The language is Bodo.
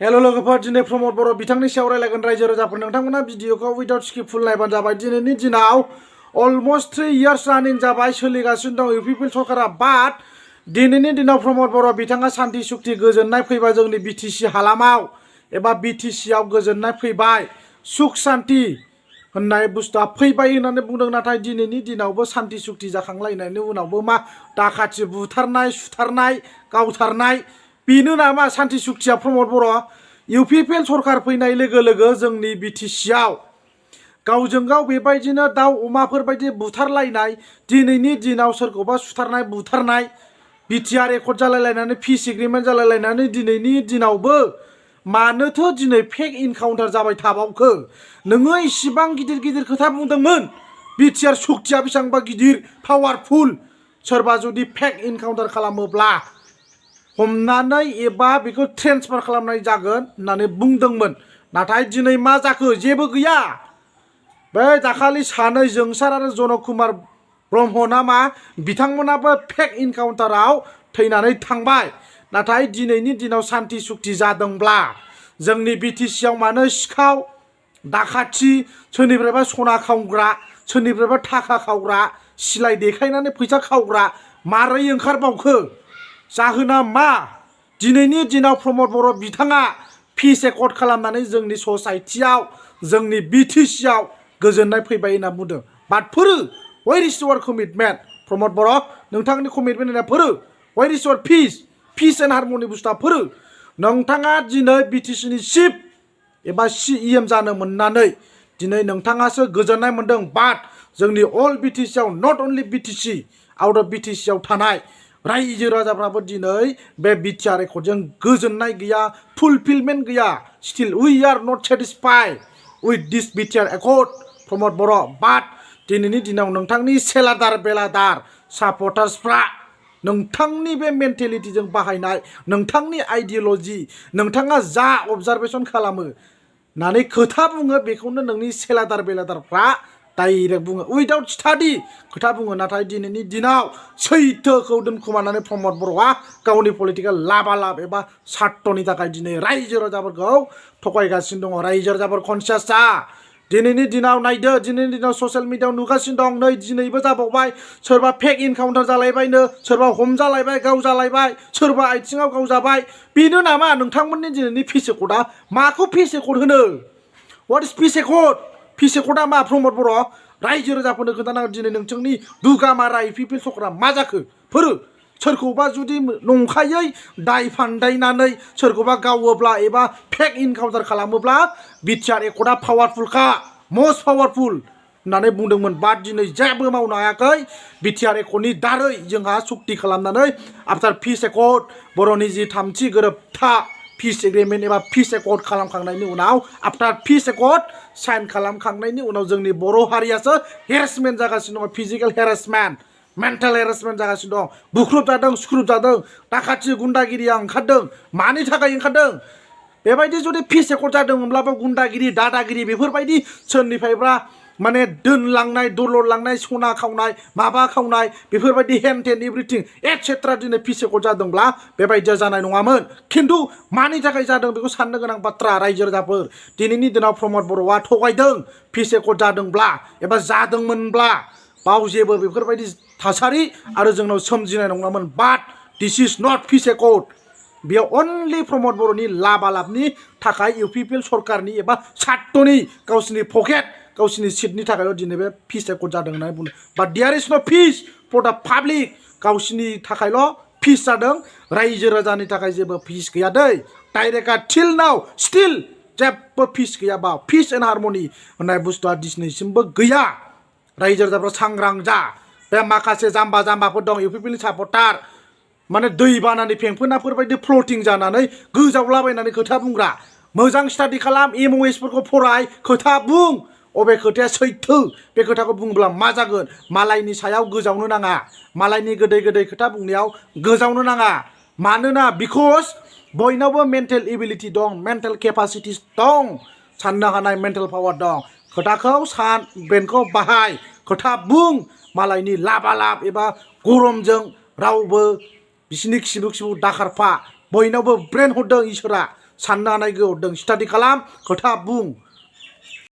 हेलो लोगोफोर दिनै प्रमद बर' बिथांनि सायाव रायलायगोन रायजो राजाफोर नोंथांमोना भिडिअखौ उइदाउट स्किप फुल नायबानो जाबाय दिनैनि दिनाव अलमोस्ट 3 इयार्स रानिं जाबाय सोलिगासिनो दं इउपिपिएल सरकारा बाट दिनैनि दिनाव प्रमद बर' बिथाङा सान्थि सुक्ति गोजोननाय फैबाय जोंनि बिटिसि हालामाव एबा बिटिसिआव गोजोननाय फैबाय सुख शान्ति होननाय बुस्थुआ फैबाय होननानै बुंदों नाथाय दिनैनि दिनावबो सान्थि सुक्ति जाखांलायनायनि उनावबो मा दाखाथि बुथारनाय सुथारनाय गावथारनाय बेनो नामा सान्थि सुक्तिया प्रमद बर' इउपिपिएल सरकार फैनाय लोगो लोगो जोंनि बिटिसिआव गावजों गाव बेबायदिनो दाउ अमाफोरबायदि बुथारलायनाय दिनैनि दिनाव सोरखौबा सुथारनाय बुथारनाय बिटिआर एकर्ड जालायलायनानै पिस एग्रिमेन्ट जालायलायनानै दिनैनि दिनावबो मानोथो दिनै फेक इनकाउन्टार जाबाय थाबावखो नोङो इसिबां गिदिर गिदिर खोथा बुंदोंमोन बिटिआर सुक्तिया बेसेबांबा गिदिर पावारफुल सोरबा जुदि फेक इनकाउन्टार खालामोब्ला हमनानै एबा बेखौ ट्रेन्सफार खालामनाय जागोन होननानै बुंदोंमोन नाथाय दिनै मा जाखो जेबो गैया बै दाखालि सानै जोंसार आरो जनक कुमार ब्रह्म नामा बिथांमोनाबो फेक इनकाउन्टाराव थैनानै थांबाय नाथाय दिनैनि दिनाव सान्थि सुक्ति जादोंब्ला जोंनि बिटिसिआव मानो सिखाव दाखाथि सोरनिफ्रायबा सना खावग्रा सोरनिफ्रायबा थाखा खावग्रा सिलाय देखायनानै फैसा खावग्रा मारै ओंखारबावखो जाहोना मा दिनैनि दिनाव प्रमद बर' बिथाङा पिस एकर्ड खालामनानै जोंनि ससाइटियाव जोंनि बिटिसिआव गोजोननाय फैबाय होनना बुंदों बाट फोरो वेर इज युवर कमिटमेन्ट प्रमद बर' नोंथांनि कमिटमेन्ट होनना फोरो where is your peace and harmony बुस्थुआ फोरो नोंथाङा दिनै बिटिसिनि चिफ एबा CEM जानो मोननानै दिनै नोंथाङासो गोजोननाय मोन्दों बाट जोंनि अल बिटिसिआव not only BTC out of बिटिसिआव थानाय रायजो राजाफ्राबो दिनै बे बिटिआर एकर्डजों गोजोननाय गैया फुलफिलमेन्ट गैया still we are not satisfied with this BTR accord प्रमद बर' बाट दिनैनि दिनाव नोंथांनि सेलादार बेलादार सापर्टार्सफ्रा नोंथांनि बे मेन्टेलिटिजों बाहायनाय नोंथांनि आइडियल'जि नोंथाङा जा अबजारभेसन खालामो होननानै खोथा बुङो बेखौनो नोंनि सेलादार बेलादारफ्रा डाइरेक्ट बुङो उइदाउट स्टाडि खोथा बुङो नाथाय दिनैनि दिनाव सैथोखौ दोनखुमानानै प्रमद बर'आ गावनि पलिटिकेल लाबालाब एबा सार्थनि थाखाय दिनै रायजो राजाफोरखौ थगायगासिनो दङ रायजो राजाफोर कनसियास जा दिनैनि दिनाव नायदो दिनैनि दिनाव ससियेल मिडियायाव नुगासिनो दं नै दिनैबो जाबावबाय सोरबा फेक इनकाउन्टार जालायबायनो सोरबा हमजालायबाय गावजालायबाय सोरबा आथिङाव गावजाबाय बेनो नामा नोंथांमोननि दिनैनि पिस एकर्डआ माखौ पिस एकर्ड होनो व्हाट इज पिस एकर्ड पिस एकर्डआ मा प्रमद बर' रायजो राजाफोरनो खोन्थानांगोन दिनै नोंथांनि दुगामारा इउपिपिएल सरकारा मा जाखो फोरो सोरखौबा जुदि नंखायै दाय फान्दायनानै सोरखौबा गावोब्ला एबा फेक इनकाउन्टार खालामोब्ला बिटिआर एकर्डआ पावारफुलखा मस्ट पावारफुल होननानै बुंदोंमोन बाट दिनै जेबो मावनो हायाखै बिटिआर एकर्डनि दारै जोंहा सुक्ति खालामनानै आफ्टार पिस एकर्ड बर'नि जि थामथि गोरोबथा पिस एग्रिमेन्ट एबा पिस एकर्ड खालामखांनायनि उनाव आफ्टार पिस एकर्ड साइन खालामखांनायनि उनाव जोंनि बर' हारियासो हेरेसमेन्ट जागासिनो दङ फिजिकेल हेरेसमेन्ट मेन्टेल हेरेसमेन्ट जागासिनो दं बुख्रुबजादों सुख्रुबजादों दाखाथि गुन्दागिरिया ओंखारदों मानि थाखाय ओंखारदों बेबायदि जुदि पिस एकर्ड जादोंमोनब्लाबो गुन्दागिरि दादागिरि बेफोरबायदि सोरनिफ्रायबा माने दोनलांनाय दलर लांनाय सना खावनाय माबा खावनाय बेफोरबायदि हेन टेन एभ्रिथिं एटसेट्रा दिनै पिस एकर्ड जादोंब्ला बेबायदिया जानाय नङामोन खिन्थु मानि थाखाय जादों बेखौ साननो गोनां बाथ्रा रायजो राजाफोर दिनैनि दिनाव प्रमद बर'आ थगायदों पिस एकर्ड जादोंब्ला एबा जादोंमोनब्ला बाव जेबो बेफोरबायदि थासारि आरो जोंनाव सोमजिनाय नङामोन बाट दिस इज नट पिस एकर्ड बेयाव अनलि प्रमद बर'नि लाबालाबनि थाखाय इउपिपिएल सरकारनि एबा सार्थनि गावसिनि पकेट गावसिनि सिटनि थाखायल' दिनै बे पिस एकर्ड जादों होननानै बुंदों बाट देयार इज न' पिस फर दा पाब्लिक गावसिनि थाखायल' पिस जादों रायजो राजानि थाखाय जेबो पिस गैया दै डाइरेक्टआ टिल नाव स्टिल जेबो पिस गैया बा पिस एन्ड हारमनि होननाय बुस्थुआ दिनैसिमबो गैया रायजो राजाफ्रा सांग्रां जा बे माखासे जाम्बा जाम्बाफोर दं इउपिपिएलनि सापर्टार माने दैबानानि फेंफोनाफोरबायदि फ्लटिं जानानै गोजावलाबायनानै खोथा बुंग्रा मोजां स्टाडि खालाम एमअएसफोरखौ फराय खोथा बुं अबे खोथाया सैथो बे खोथाखौ बुङोब्ला मा जागोन मालायनि सायाव गोजावनो नाङा मालायनि गोदै गोदै खोथा बुंनायाव गोजावनो नाङा मानोना बिकज बयनावबो मेन्टेल एबिलिटि दं मेन्टेल केपासिटिस दं साननो हानाय मेन्टेल पावार दं खोथाखौ सान ब्रेनखौ बाहाय खोथा बुं मालायनि लाबालाब एबा गरमजों रावबो बिसिनि खिबु खिबु दाखारफा बयनावबो ब्रेन हरदों इसोरा साननो हानाय गोहो हरदों स्टाडि खालाम खोथा बुं